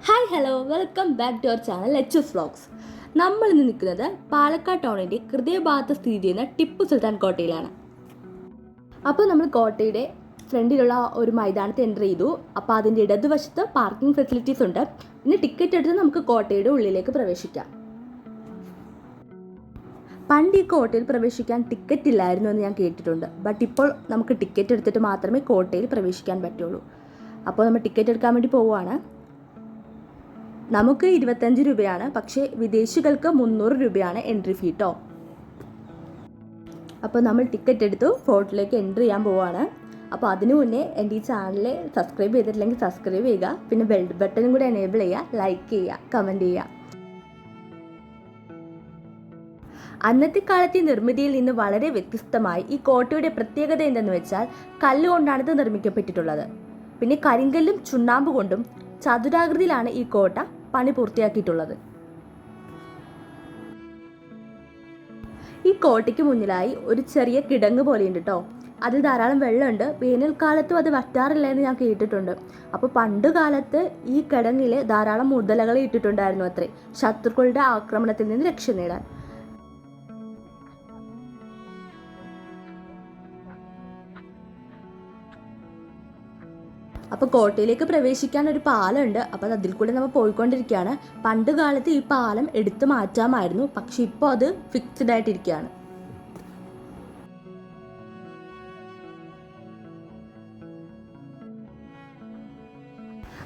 Hi hello welcome back to our channel H vlogs. നമ്മൾ ഇന്ന് നിൽക്കുന്നത് പാലക്കാട് ടൗണിൻ്റെ ഹൃദയഭാഗത്ത് സ്ഥിതി ചെയ്യുന്ന ടിപ്പു സുൽത്താൻ കോട്ടയിലാണ്. അപ്പോൾ നമ്മൾ കോട്ടയുടെ ഫ്രണ്ടിലുള്ള ഒരു മൈതാനത്ത് എൻ്റർ ചെയ്തു. അപ്പോൾ അതിൻ്റെ ഇടതുവശത്ത് പാർക്കിംഗ് ഫെസിലിറ്റീസ് ഉണ്ട്. പിന്നെ ടിക്കറ്റ് എടുത്ത് നമുക്ക് കോട്ടയുടെ ഉള്ളിലേക്ക് പ്രവേശിക്കാം. പണ്ട് ഈ കോട്ടയിൽ പ്രവേശിക്കാൻ ടിക്കറ്റ് ഇല്ലായിരുന്നു എന്ന് ഞാൻ കേട്ടിട്ടുണ്ട്. ബട്ട് ഇപ്പോൾ നമുക്ക് ടിക്കറ്റ് എടുത്തിട്ട് മാത്രമേ കോട്ടയിൽ പ്രവേശിക്കാൻ പറ്റുള്ളൂ. അപ്പോൾ നമ്മൾ ടിക്കറ്റ് എടുക്കാൻ വേണ്ടി പോവുകയാണ്. നമുക്ക് 25 രൂപയാണ്, പക്ഷേ വിദേശികൾക്ക് 300 രൂപയാണ് എൻട്രി ഫീ കേട്ടോ. അപ്പോൾ നമ്മൾ ടിക്കറ്റ് എടുത്തു ഫോർട്ടിലേക്ക് എൻട്രി ചെയ്യാൻ പോവുകയാണ്. അപ്പോൾ അതിനു മുന്നേ എൻ്റെ ഈ ചാനൽ സബ്സ്ക്രൈബ് ചെയ്തിട്ടില്ലെങ്കിൽ സബ്സ്ക്രൈബ് ചെയ്യുക, പിന്നെ ബെൽ ബട്ടണും കൂടി എനേബിൾ ചെയ്യുക, ലൈക്ക് ചെയ്യുക, കമൻറ്റ് ചെയ്യുക. അന്നത്തെ കാലത്തെ നിർമ്മിതിയിൽ നിന്ന് വളരെ വ്യത്യസ്തമായി ഈ കോട്ടയുടെ പ്രത്യേകത എന്തെന്ന് വെച്ചാൽ കല്ലുകൊണ്ടാണ് ഇത് നിർമ്മിക്കപ്പെട്ടിട്ടുള്ളത്. പിന്നെ കരിങ്കല്ലും ചുണ്ണാമ്പ് കൊണ്ടും ചതുരാകൃതിയിലാണ് ഈ കോട്ട പണി പൂർത്തിയാക്കിയിട്ടുള്ളത്. ഈ കോട്ടയ്ക്ക് മുന്നിലായി ഒരു ചെറിയ കിടങ്ങ് പോലെയുണ്ട് കേട്ടോ. അതിൽ ധാരാളം വെള്ളമുണ്ട്. വേനൽക്കാലത്തും അത് വറ്റാറില്ല എന്ന് ഞാൻ കേട്ടിട്ടുണ്ട്. അപ്പോൾ പണ്ട് കാലത്ത് ഈ കിടങ്ങിൽ ധാരാളം മുതലകളെ ഇട്ടിട്ടുണ്ടായിരുന്നു അത്രേ, ശത്രുക്കളുടെ ആക്രമണത്തിൽ നിന്ന് രക്ഷ നേടാൻ. അപ്പോൾ കോട്ടയിലേക്ക് പ്രവേശിക്കാൻ ഒരു പാലമുണ്ട്. അപ്പോൾ അതിൽ കൂടെ നമ്മൾ പോയിക്കൊണ്ടിരിക്കുകയാണ്. പണ്ട് കാലത്ത് ഈ പാലം എടുത്തു മാറ്റാമായിരുന്നു, പക്ഷെ ഇപ്പോൾ അത് ഫിക്സ്ഡ് ആയിട്ടിരിക്കുകയാണ്.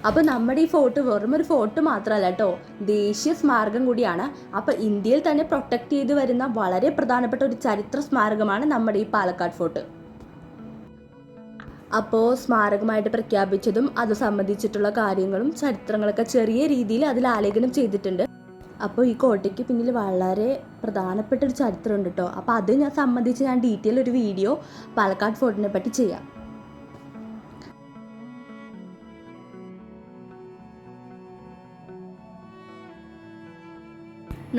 അപ്പോൾ നമ്മുടെ ഈ ഫോർട്ട് വെറും ഒരു ഫോർട്ട് മാത്രമല്ല കേട്ടോ, ദേശീയ സ്മാരകം കൂടിയാണ്. അപ്പോൾ ഇന്ത്യയിൽ തന്നെ പ്രൊട്ടക്ട് ചെയ്ത് വരുന്ന വളരെ പ്രധാനപ്പെട്ട ഒരു ചരിത്ര സ്മാരകമാണ് നമ്മുടെ ഈ പാലക്കാട് ഫോർട്ട്. അപ്പോൾ സ്മാരകമായിട്ട് പ്രഖ്യാപിച്ചതും അത് സംബന്ധിച്ചിട്ടുള്ള കാര്യങ്ങളും ചരിത്രങ്ങളൊക്കെ ചെറിയ രീതിയിൽ അതിൽ ആലേഖനം ചെയ്തിട്ടുണ്ട്. അപ്പോൾ ഈ കോട്ടയ്ക്ക് പിന്നിൽ വളരെ പ്രധാനപ്പെട്ട ഒരു ചരിത്രമുണ്ട് കേട്ടോ. അപ്പോൾ അത് സംബന്ധിച്ച് ഞാൻ ഡീറ്റെയിൽ ഒരു വീഡിയോ പാലക്കാട് ഫോർട്ടിനെ പറ്റി ചെയ്യാം.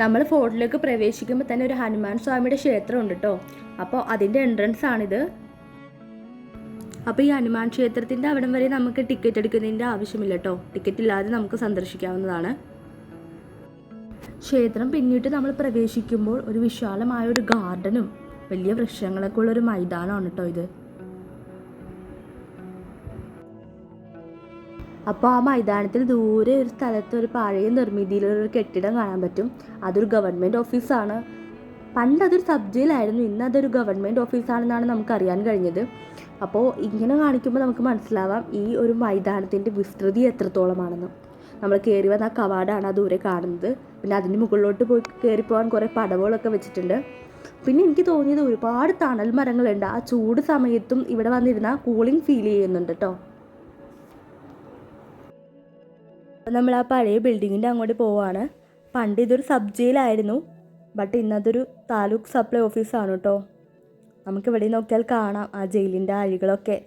നമ്മൾ ഫോർട്ടിലേക്ക് പ്രവേശിക്കുമ്പോൾ തന്നെ ഒരു ഹനുമാൻ സ്വാമിയുടെ ക്ഷേത്രം ഉണ്ട് കേട്ടോ. അപ്പോൾ അതിൻ്റെ എൻട്രൻസ് ആണിത്. അപ്പോൾ ഈ ഹനുമാൻ ക്ഷേത്രത്തിൻ്റെ അവിടം വരെ നമുക്ക് ടിക്കറ്റ് എടുക്കുന്നതിൻ്റെ ആവശ്യമില്ല കേട്ടോ. ടിക്കറ്റ് ഇല്ലാതെ നമുക്ക് സന്ദർശിക്കാവുന്നതാണ്. ക്ഷേത്രം പിന്നിട്ട് നമ്മൾ പ്രവേശിക്കുമ്പോൾ ഒരു വിശാലമായ ഒരു ഗാർഡനും വലിയ വൃക്ഷങ്ങളൊക്കെ ഉള്ളൊരു മൈതാനമാണ് കേട്ടോ ഇത്. അപ്പോൾ ആ മൈതാനത്തിൽ ദൂരെ ഒരു സ്ഥലത്ത് ഒരു പഴയ നിർമ്മിതിയിലൊരു കെട്ടിടം കാണാൻ പറ്റും. അതൊരു ഗവൺമെൻറ് ഓഫീസാണ്. പണ്ട് അതൊരു സബ് ജയിലായിരുന്നു, ഇന്ന് അതൊരു ഗവൺമെൻറ് ഓഫീസാണെന്നാണ് നമുക്കറിയാൻ കഴിഞ്ഞത്. അപ്പോൾ ഇങ്ങനെ കാണിക്കുമ്പോൾ നമുക്ക് മനസ്സിലാവാം ഈ ഒരു മൈതാനത്തിൻ്റെ വിസ്തൃതി എത്രത്തോളമാണെന്ന്. നമ്മൾ കയറി വന്ന ആ കവാടമാണ് ആ ദൂരെ കാണുന്നത്. പിന്നെ അതിന് മുകളിലോട്ട് പോയി കയറിപ്പോകാൻ കുറേ പടവുകളൊക്കെ വെച്ചിട്ടുണ്ട്. പിന്നെ എനിക്ക് തോന്നിയത് ഒരുപാട് തണൽ മരങ്ങളുണ്ട്. ആ ചൂട് സമയത്തും ഇവിടെ വന്നിരുന്നാൽ കൂളിംഗ് ഫീൽ ചെയ്യുന്നുണ്ട് കേട്ടോ. നമ്മൾ ആ പഴയ ബിൽഡിങ്ങിൻ്റെ അങ്ങോട്ട് പോവുകയാണ്. പണ്ട് ഇതൊരു സബ് ജയിലായിരുന്നു, ബട്ട് ഇന്നതൊരു താലൂക്ക് സപ്ലൈ ഓഫീസാണ് കേട്ടോ. നമുക്കിവിടെ നോക്കിയാൽ കാണാം ആ ജയിലിൻ്റെ അഴികളൊക്കെ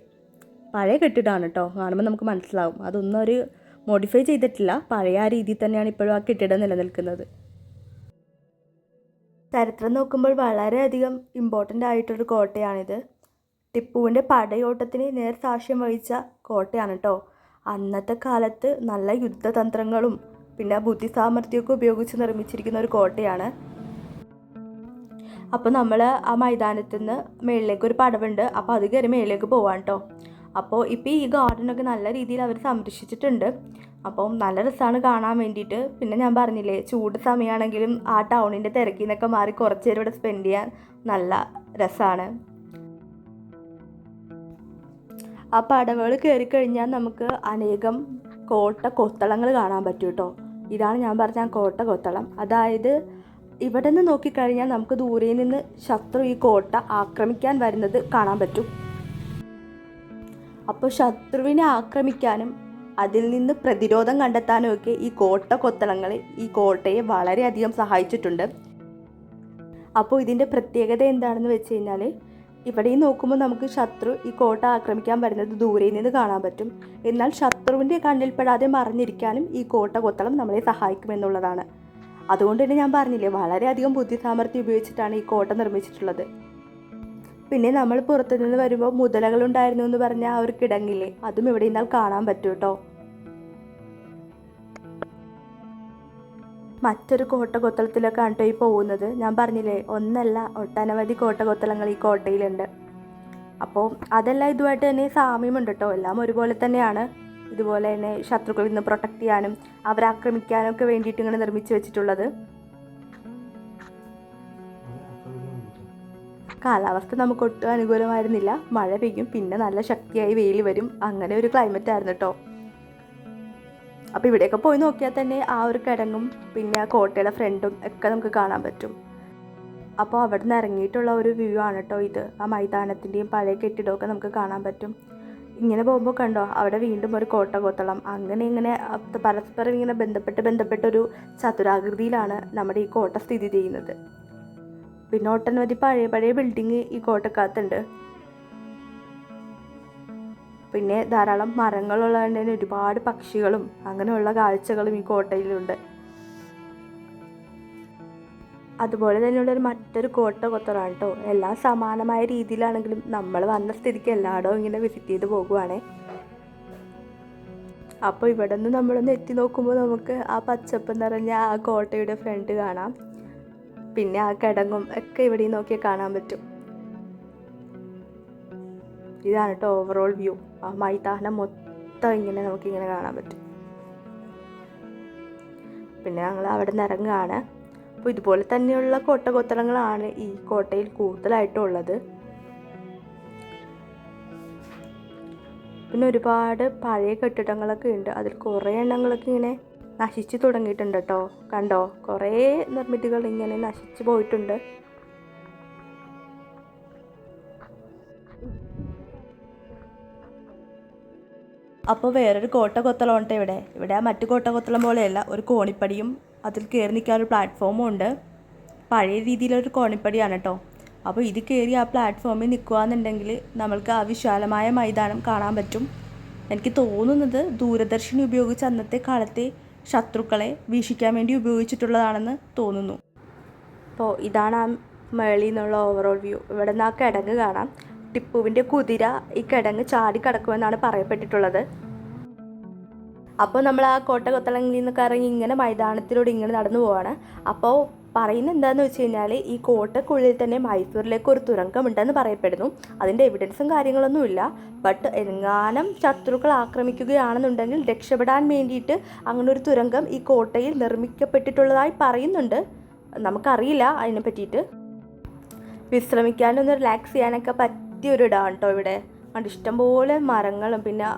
പഴയ കെട്ടിടമാണ് കേട്ടോ. കാണുമ്പോൾ നമുക്ക് മനസ്സിലാവും അതൊന്നും ഒരു മോഡിഫൈ ചെയ്തിട്ടില്ല, പഴയ ആ രീതിയിൽ തന്നെയാണ് ഇപ്പോഴും ആ കെട്ടിടം നിലനിൽക്കുന്നത്. ചരിത്രം നോക്കുമ്പോൾ വളരെയധികം ഇമ്പോർട്ടൻ്റ് ആയിട്ടൊരു കോട്ടയാണിത്. ടിപ്പുവിൻ്റെ പടയോട്ടത്തിന് നേർ സാക്ഷ്യം വഹിച്ച കോട്ടയാണ് കേട്ടോ. അന്നത്തെ കാലത്ത് നല്ല യുദ്ധതന്ത്രങ്ങളും പിന്നെ ബുദ്ധിസാമർഥ്യമൊക്കെ ഉപയോഗിച്ച് നിർമ്മിച്ചിരിക്കുന്ന ഒരു കോട്ടയാണ്. അപ്പോൾ നമ്മൾ ആ മൈതാനത്ത് നിന്ന് മേളിലേക്ക് ഒരു പടവുണ്ട്. അപ്പോൾ അത് കയറി മേളിലേക്ക് പോവാൻ കേട്ടോ. അപ്പോൾ ഇപ്പോൾ ഈ ഗാർഡനൊക്കെ നല്ല രീതിയിൽ അവർ സംരക്ഷിച്ചിട്ടുണ്ട്. അപ്പം നല്ല രസമാണ് കാണാൻ വേണ്ടിയിട്ട്. പിന്നെ ഞാൻ പറഞ്ഞില്ലേ, ചൂട് സമയമാണെങ്കിലും ആ ടൗണിൻ്റെ തിരക്കിൽ നിന്നൊക്കെ മാറി കുറച്ച് നേരം ഇവിടെ സ്പെൻഡ് ചെയ്യാൻ നല്ല രസമാണ്. ആ പടവുകൾ കയറി കഴിഞ്ഞാൽ നമുക്ക് അനേകം കോട്ട കൊത്തളങ്ങൾ കാണാൻ പറ്റും കേട്ടോ. ഇതാണ് ഞാൻ പറഞ്ഞ കോട്ട കൊത്തളം. അതായത് ഇവിടെ നിന്ന് നോക്കിക്കഴിഞ്ഞാൽ നമുക്ക് ദൂരെ നിന്ന് ശത്രു ഈ കോട്ട ആക്രമിക്കാൻ വരുന്നത് കാണാൻ പറ്റും. അപ്പോൾ ശത്രുവിനെ ആക്രമിക്കാനും അതിൽ നിന്ന് പ്രതിരോധം കണ്ടെത്താനും ഒക്കെ ഈ കോട്ട കൊത്തളങ്ങൾ ഈ കോട്ടയെ വളരെയധികം സഹായിച്ചിട്ടുണ്ട്. അപ്പോൾ ഇതിൻ്റെ പ്രത്യേകത എന്താണെന്ന് വെച്ച് കഴിഞ്ഞാൽ, ഇവിടെയും നോക്കുമ്പോൾ നമുക്ക് ശത്രു ഈ കോട്ട ആക്രമിക്കാൻ വരുന്നത് ദൂരെ നിന്ന് കാണാൻ പറ്റും. എന്നാൽ ശത്രുവിൻ്റെ കണ്ണിൽപ്പെടാതെ മറിഞ്ഞിരിക്കാനും ഈ കോട്ട കൊത്തളം നമ്മളെ സഹായിക്കുമെന്നുള്ളതാണ്. അതുകൊണ്ട് തന്നെ ഞാൻ പറഞ്ഞില്ലേ, വളരെയധികം ബുദ്ധിസാമർഥ്യം ഉപയോഗിച്ചിട്ടാണ് ഈ കോട്ട നിർമ്മിച്ചിട്ടുള്ളത്. പിന്നെ നമ്മൾ പുറത്തുനിന്ന് വരുമ്പോൾ മുതലകളുണ്ടായിരുന്നു എന്ന് പറഞ്ഞ ആ ഒരു കിടങ്ങില്ലേ, അതും ഇവിടെ ഇന്നാൽ കാണാൻ പറ്റും കേട്ടോ. മറ്റൊരു കോട്ടകൊത്തളത്തിലൊക്കെയാണ് കേട്ടോ ഈ പോകുന്നത്. ഞാൻ പറഞ്ഞില്ലേ, ഒന്നല്ല ഒട്ടനവധി കോട്ടകൊത്തളങ്ങൾ ഈ കോട്ടയിലുണ്ട്. അപ്പോൾ അതെല്ലാം ഇതുമായിട്ട് തന്നെ സാമ്യമുണ്ട് കേട്ടോ. എല്ലാം ഒരുപോലെ തന്നെയാണ്. ഇതുപോലെ തന്നെ ശത്രുക്കളിൽ നിന്ന് പ്രൊട്ടക്റ്റ് ചെയ്യാനും അവരെ ആക്രമിക്കാനും ഒക്കെ വേണ്ടിയിട്ട് ഇങ്ങനെ നിർമ്മിച്ചു വെച്ചിട്ടുള്ളത്. കാലാവസ്ഥ നമുക്ക് ഒട്ടും അനുകൂലമായിരുന്നില്ല. മഴ പെയ്യും, പിന്നെ നല്ല ശക്തിയായി വെയിൽ വരും. അങ്ങനെ ഒരു ക്ലൈമറ്റ് ആയിരുന്നു കേട്ടോ. അപ്പോൾ ഇവിടെയൊക്കെ പോയി നോക്കിയാൽ തന്നെ ആ ഒരു കിടങ്ങും പിന്നെ കോട്ടയുടെ ഫ്രണ്ടും ഒക്കെ നമുക്ക് കാണാൻ പറ്റും. അപ്പോൾ അവിടെ നിന്ന് ഇറങ്ങിയിട്ടുള്ള ഒരു വ്യൂ ആണ് കേട്ടോ ഇത്. ആ മൈതാനത്തിൻ്റെയും പഴയ കെട്ടിടമൊക്കെ നമുക്ക് കാണാൻ പറ്റും. ഇങ്ങനെ പോകുമ്പോൾ കണ്ടോ, അവിടെ വീണ്ടും ഒരു കോട്ടകൊത്തളം. അങ്ങനെ ഇങ്ങനെ പരസ്പരം ഇങ്ങനെ ബന്ധപ്പെട്ടൊരു ചതുരാകൃതിയിലാണ് നമ്മുടെ ഈ കോട്ട സ്ഥിതി ചെയ്യുന്നത്. പിന്നെ ഒട്ടനവധി പഴയ ബിൽഡിങ് ഈ കോട്ടക്കകത്തുണ്ട്. പിന്നെ ധാരാളം മരങ്ങളുള്ളതുകൊണ്ട് തന്നെ ഒരുപാട് പക്ഷികളും അങ്ങനെയുള്ള കാഴ്ചകളും ഈ കോട്ടയിലുണ്ട്. അതുപോലെ തന്നെയുള്ളൊരു മറ്റൊരു കോട്ടകൊത്തളമാണ് കേട്ടോ. എല്ലാം സമാനമായ രീതിയിലാണെങ്കിലും നമ്മൾ വന്ന സ്ഥിതിക്ക് എല്ലായിടവും ഇങ്ങനെ വിസിറ്റ് ചെയ്ത് പോകുവാണേ. അപ്പോൾ ഇവിടെ നിന്ന് നമ്മളൊന്ന് എത്തി നോക്കുമ്പോൾ നമുക്ക് ആ പച്ചപ്പ് നിറഞ്ഞ ആ കോട്ടയുടെ ഫ്രണ്ട് കാണാം. പിന്നെ ആ കിടങ്ങും ഒക്കെ ഇവിടെ നോക്കിയാൽ കാണാൻ പറ്റും. ഇതാണ് കേട്ടോ ഓവറോൾ വ്യൂ. ആ മൈതാനം മൊത്തം ഇങ്ങനെ നമുക്കിങ്ങനെ കാണാൻ പറ്റും. പിന്നെ ഞങ്ങൾ അവിടെ നിന്ന് ഇറങ്ങുകയാണ്. അപ്പോൾ ഇതുപോലെ തന്നെയുള്ള കോട്ടകൊത്തളങ്ങളാണ് ഈ കോട്ടയിൽ കൂടുതലായിട്ടുള്ളത്. പിന്നെ ഒരുപാട് പഴയ കെട്ടിടങ്ങളൊക്കെ ഉണ്ട്. അതിൽ കുറേ എണ്ണങ്ങളൊക്കെ ഇങ്ങനെ നശിച്ചു തുടങ്ങിയിട്ടുണ്ട് കേട്ടോ. കണ്ടോ, കുറേ നിർമ്മിതികൾ ഇങ്ങനെ നശിച്ചു പോയിട്ടുണ്ട്. അപ്പോൾ വേറൊരു കോട്ടകൊത്തളം ഉണ്ട് ഇവിടെ ആ മറ്റു കോട്ടകൊത്തളം പോലെയല്ല, ഒരു കോണിപ്പടിയും അതിൽ കയറി നിൽക്കാനൊരു പ്ലാറ്റ്ഫോമും ഉണ്ട്. പഴയ രീതിയിലൊരു കോണിപ്പടിയാണ് കേട്ടോ. അപ്പോൾ ഇത് കയറി ആ പ്ലാറ്റ്ഫോമിൽ നിൽക്കുകയെന്നുണ്ടെങ്കിൽ നമ്മൾക്ക് ആ വിശാലമായ മൈതാനം കാണാൻ പറ്റും. എനിക്ക് തോന്നുന്നത് ദൂരദർശിനി ഉപയോഗിച്ച് അന്നത്തെ കാലത്തെ ശത്രുക്കളെ വീക്ഷിക്കാൻ വേണ്ടി ഉപയോഗിച്ചിട്ടുള്ളതാണെന്ന് തോന്നുന്നു. അപ്പോൾ ഇതാണ് ആ മേളിൽ നിന്നുള്ള ഓവറോൾ വ്യൂ. ഇവിടെ നിന്ന് ആ കിടങ്ങ് കാണാം. ടിപ്പുവിൻ്റെ കുതിര ഈ കിടങ്ങ് ചാടി കിടക്കുമെന്നാണ് പറയപ്പെട്ടിട്ടുള്ളത്. അപ്പോൾ നമ്മൾ ആ കോട്ടകൊത്തളങ്ങളിൽ നിന്നൊക്കെ ഇറങ്ങി ഇങ്ങനെ മൈതാനത്തിലൂടെ ഇങ്ങനെ നടന്നു പോവാണ്. അപ്പോൾ പറയുന്നത് എന്താണെന്ന് വെച്ച് കഴിഞ്ഞാൽ ഈ കോട്ടക്കുള്ളിൽ തന്നെ മൈസൂരിലേക്ക് ഒരു തുരങ്കമുണ്ടെന്ന് പറയപ്പെടുന്നു. അതിൻ്റെ എവിഡൻസും കാര്യങ്ങളൊന്നുമില്ല. ബട്ട് എങ്ങാനും ശത്രുക്കൾ ആക്രമിക്കുകയാണെന്നുണ്ടെങ്കിൽ രക്ഷപ്പെടാൻ വേണ്ടിയിട്ട് അങ്ങനെ ഒരു തുരങ്കം ഈ കോട്ടയിൽ നിർമ്മിക്കപ്പെട്ടിട്ടുള്ളതായി പറയുന്നുണ്ട്. നമുക്കറിയില്ല അതിനെ പറ്റിയിട്ട്. വിശ്രമിക്കാനൊന്ന് റിലാക്സ് ചെയ്യാനൊക്കെ പറ്റിയൊരു ഇടമാണ് കേട്ടോ ഇവിടെ. അതുകൊണ്ട് ഇഷ്ടംപോലെ മരങ്ങളും പിന്നെ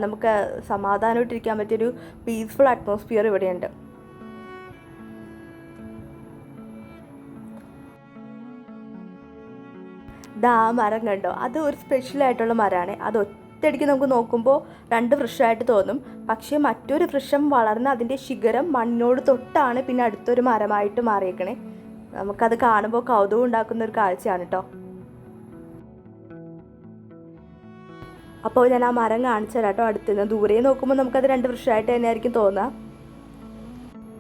നമുക്ക് സമാധാനമായിട്ടിരിക്കാൻ പറ്റിയൊരു പീസ്ഫുൾ അറ്റ്മോസ്ഫിയർ ഇവിടെയുണ്ട്. ഇതാ മരം കണ്ടോ, അത് ഒരു സ്പെഷ്യലായിട്ടുള്ള മരമാണ്. അത് ഒറ്റയടിക്ക് നമുക്ക് നോക്കുമ്പോൾ രണ്ട് വൃക്ഷമായിട്ട് തോന്നും. പക്ഷേ മറ്റൊരു വൃക്ഷം വളർന്ന് അതിൻ്റെ ശിഖരം മണ്ണോട് തൊട്ടാണ് പിന്നെ അടുത്തൊരു മരമായിട്ട് മാറിയേക്കണേ. നമുക്കത് കാണുമ്പോൾ കൗതുകം ഉണ്ടാക്കുന്ന ഒരു കാഴ്ചയാണ് കേട്ടോ. അപ്പോൾ ഞാൻ ആ മരം കാണിച്ചു തരാം കേട്ടോ. അടുത്തുനിന്ന് ദൂരെ നോക്കുമ്പോൾ നമുക്കത് രണ്ട് വൃക്ഷമായിട്ട് തന്നെ ആയിരിക്കും തോന്നുക.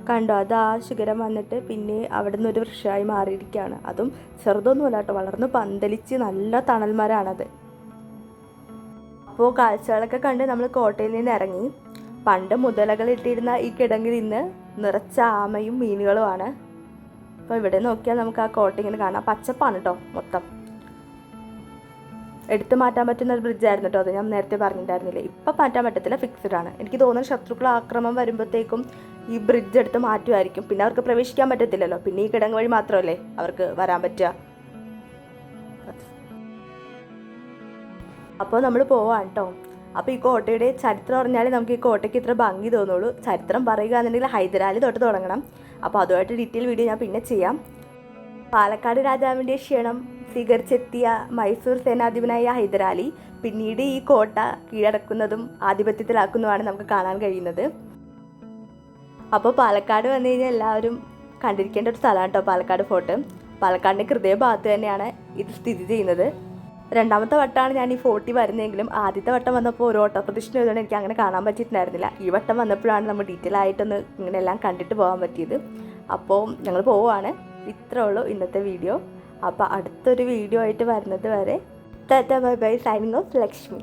കണ്ടോ, അത് ആ ശിഖരം വന്നിട്ട് പിന്നെ അവിടെ നിന്ന് ഒരു വൃക്ഷമായി മാറിയിരിക്കുകയാണ്. അതും ചെറുതൊന്നുമല്ല കേട്ടോ, വളർന്ന് പന്തലിച്ച് നല്ല തണൽ മരമാണത്. അപ്പോൾ കാഴ്ചകളൊക്കെ കണ്ട് നമ്മൾ കോട്ടയിൽ നിന്ന് ഇറങ്ങി. പണ്ട് മുതലകൾ ഇട്ടിരുന്ന ഈ കിടങ്ങിൽ നിന്ന് നിറച്ച ആമയും മീനുകളുമാണ്. അപ്പോൾ ഇവിടെ നോക്കിയാൽ നമുക്ക് ആ കോട്ട ഇങ്ങനെ കാണാം. പച്ചപ്പാണ് കേട്ടോ മൊത്തം. എടുത്തു മാറ്റാൻ പറ്റുന്ന ഒരു ബ്രിഡ്ജായിരുന്നു കേട്ടോ. അത് ഞാൻ നേരത്തെ പറഞ്ഞിട്ടുണ്ടായിരുന്നില്ലേ. ഇപ്പം മാറ്റാൻ പറ്റത്തില്ല, ഫിക്സ്ഡ് ആണ്. എനിക്ക് തോന്നുന്നു ശത്രുക്കൾ ആക്രമണം വരുമ്പോഴത്തേക്കും ഈ ബ്രിഡ്ജ് എടുത്ത് മാറ്റുമായിരിക്കും. പിന്നെ അവർക്ക് പ്രവേശിക്കാൻ പറ്റത്തില്ലല്ലോ. പിന്നെ ഈ കിടങ്ങ് വഴി മാത്രമല്ലേ അവർക്ക് വരാൻ പറ്റുക. അപ്പോൾ നമ്മൾ പോവാണ് കേട്ടോ. അപ്പോൾ ഈ കോട്ടയുടെ ചരിത്രം പറഞ്ഞാൽ നമുക്ക് ഈ കോട്ടയ്ക്ക് ഇത്ര ഭംഗി തോന്നുള്ളൂ. ചരിത്രം പറയുക എന്നുണ്ടെങ്കിൽ ഹൈദരാലി തൊട്ട് തുടങ്ങണം. അപ്പോൾ അതുമായിട്ട് ഡീറ്റെയിൽ വീഡിയോ ഞാൻ പിന്നെ ചെയ്യാം. പാലക്കാട് രാജാവിൻ്റെ ക്ഷണം സ്വീകരിച്ചെത്തിയ മൈസൂർ സേനാധിപനായ ഹൈദരാലി പിന്നീട് ഈ കോട്ട കീഴടക്കുന്നതും ആധിപത്യത്തിലാക്കുന്നതുമാണ് നമുക്ക് കാണാൻ കഴിയുന്നത്. അപ്പോൾ പാലക്കാട് വന്നു കഴിഞ്ഞാൽ എല്ലാവരും കണ്ടിരിക്കേണ്ട ഒരു സ്ഥലമാണ് കേട്ടോ പാലക്കാട് ഫോർട്ട്. പാലക്കാടിൻ്റെ ഹൃദയഭാഗത്ത് തന്നെയാണ് ഇത് സ്ഥിതി ചെയ്യുന്നത്. രണ്ടാമത്തെ വട്ടമാണ് ഞാൻ ഈ ഫോർട്ടിൽ വരുന്നതെങ്കിലും ആദ്യത്തെ വട്ടം വന്നപ്പോൾ ഒരു ഓട്ടപ്രദക്ഷിണം ആയതുകൊണ്ട് എനിക്ക് അങ്ങനെ കാണാൻ പറ്റിയിട്ടുണ്ടായിരുന്നില്ല. ഈ വട്ടം വന്നപ്പോഴാണ് നമ്മൾ ഡീറ്റെയിൽ ആയിട്ടൊന്ന് ഇങ്ങനെയെല്ലാം കണ്ടിട്ട് പോകാൻ പറ്റിയത്. അപ്പോൾ ഞങ്ങൾ പോവുകയാണ്. ഇത്രേ ഉള്ളൂ ഇന്നത്തെ വീഡിയോ. അപ്പോൾ അടുത്തൊരു വീഡിയോ ആയിട്ട് വരുന്നത് വരെ tata bye bye. Signing off Lakshmi.